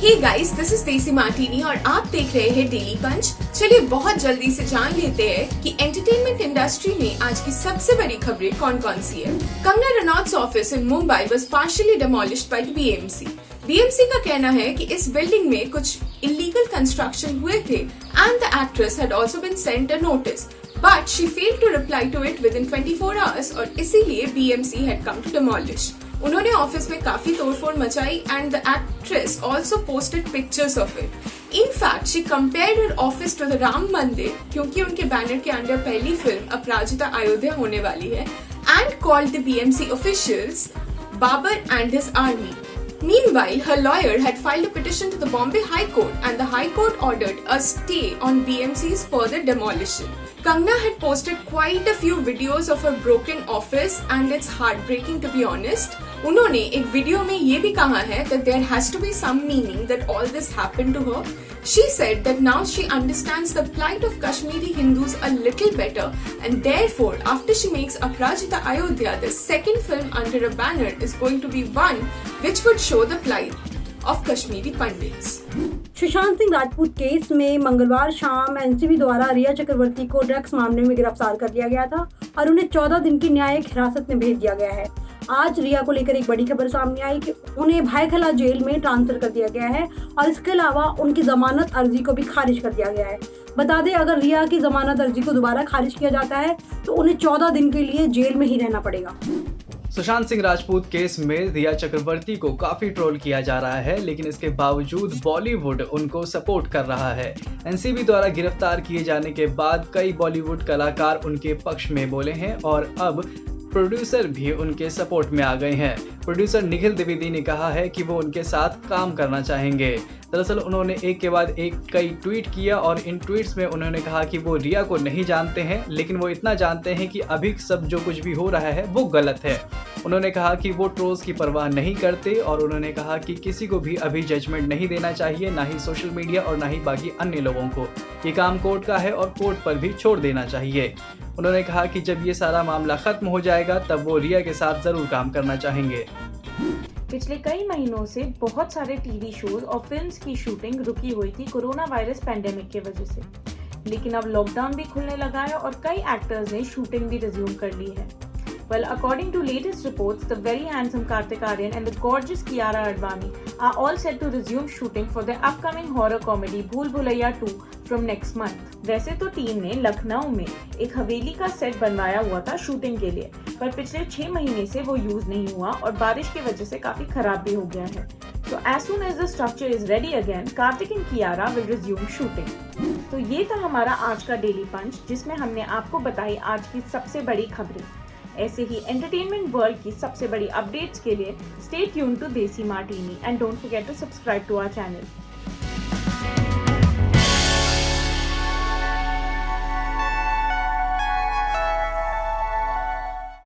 Hey guys, this is देसी Martini और आप देख रहे हैं डेली पंच। चलिए बहुत जल्दी से जान लेते हैं कि एंटरटेनमेंट इंडस्ट्री में आज की सबसे बड़ी खबरें कौन कौन सी है। कंगना रनौत's office in Mumbai was partially demolished by the BMC। BMC का कहना है कि इस बिल्डिंग में कुछ इलीगल कंस्ट्रक्शन हुए थे and the actress had also been sent a notice, but she failed to reply to it within 24 hours और इसीलिए BMC had come to demolish। उन्होंने ऑफिस में काफी तोड़फोड़ मचाई and the actress also posted pictures of it. In fact she compared her office to the Ram Mandir, क्योंकि उनके banner के अंडर पहली फिल्म अपराजिता अयोध्या होने वाली है, and called the BMC officials Babar and his army. Meanwhile, her lawyer had filed a petition to the Bombay High Court and the High Court ordered a stay on BMC's further demolition. Kangna had posted quite a few videos of her broken office and it's heartbreaking to be honest. उन्होंने एक video में ये भी कहा है that there has to be some meaning that all this happened to her. She said that now she understands the plight of Kashmiri Hindus a little better and therefore after she makes Aparajita Ayodhya, the second film under a banner is going to be one which would show the plight of Kashmiri Pandits. Sushant Singh Rajput case में मंगलवार शाम NCB द्वारा रिया चक्रवर्ती को drugs मामले में गिरफ्तार कर लिया गया था और उन्हें 14 दिन की न्यायिक हिरासत में भेज दिया गया है। आज रिया को लेकर एक बड़ी खबर सामने आई कि उन्हें भायखला जेल में ट्रांसफर कर दिया गया है और इसके अलावा उनकी जमानत अर्जी को भी खारिज कर दिया गया है। बता दें, अगर रिया की जमानत अर्जी को दोबारा खारिज किया जाता है तो उन्हें 14 दिन के लिए जेल में ही रहना पड़ेगा। सुशांत सिंह राजपूत केस में रिया चक्रवर्ती को काफी ट्रोल किया जा रहा है, लेकिन इसके बावजूद बॉलीवुड उनको सपोर्ट कर रहा है। एनसीबी द्वारा गिरफ्तार किए जाने के बाद कई बॉलीवुड कलाकार उनके पक्ष में बोले हैं और अब प्रोड्यूसर भी उनके सपोर्ट में आ गए हैं। प्रोड्यूसर निखिल द्विवेदी ने कहा है कि वो उनके साथ काम करना चाहेंगे। दरअसल उन्होंने एक के बाद एक कई ट्वीट किया और इन ट्वीट्स में उन्होंने कहा कि वो रिया को नहीं जानते हैं, लेकिन वो इतना जानते हैं कि अभी सब जो कुछ भी हो रहा है वो गलत है। उन्होंने कहा कि वो ट्रोल्स की परवाह नहीं करते और उन्होंने कहा कि किसी को भी अभी जजमेंट नहीं देना चाहिए, ना ही सोशल मीडिया और ना ही बाकी अन्य लोगों को। ये काम कोर्ट का है और कोर्ट पर भी छोड़ देना चाहिए। उन्होंने कहा कि जब ये सारा मामला खत्म हो जाएगा तब वो रिया के साथ जरूर काम करना चाहेंगे। पिछले कई महीनों से बहुत सारे टीवी शोज और फिल्म्स की शूटिंग रुकी हुई थी कोरोना वायरस पैंडेमिक के वजह से, लेकिन अब लॉकडाउन भी खुलने लगा है और कई एक्टर्स ने शूटिंग भी रिज्यूम कर ली है। Well, according to latest reports, the very handsome Kartik Aaryan and the gorgeous Kiara Advani are all set to resume shooting for their upcoming horror comedy Bhool Bhulaiya 2 from next month. वैसे तो team ने लखनऊ में एक हवेली का set बनवाया हुआ था shooting के लिए, पर पिछले 6 महीने से वो यूज नहीं हुआ और बारिश की वजह से काफी खराब भी हो गया है। So as soon as the structure is ready again, Kartik and Kiara will resume shooting. तो ये था हमारा आज का डेली पंच, जिसमें हमने आपको बताई आज की सबसे बड़ी खबरें। ऐसे ही एंटरटेनमेंट वर्ल्ड की सबसे बड़ी अपडेट्स के लिए stay tuned to Desi Martini and don't forget to subscribe to our channel.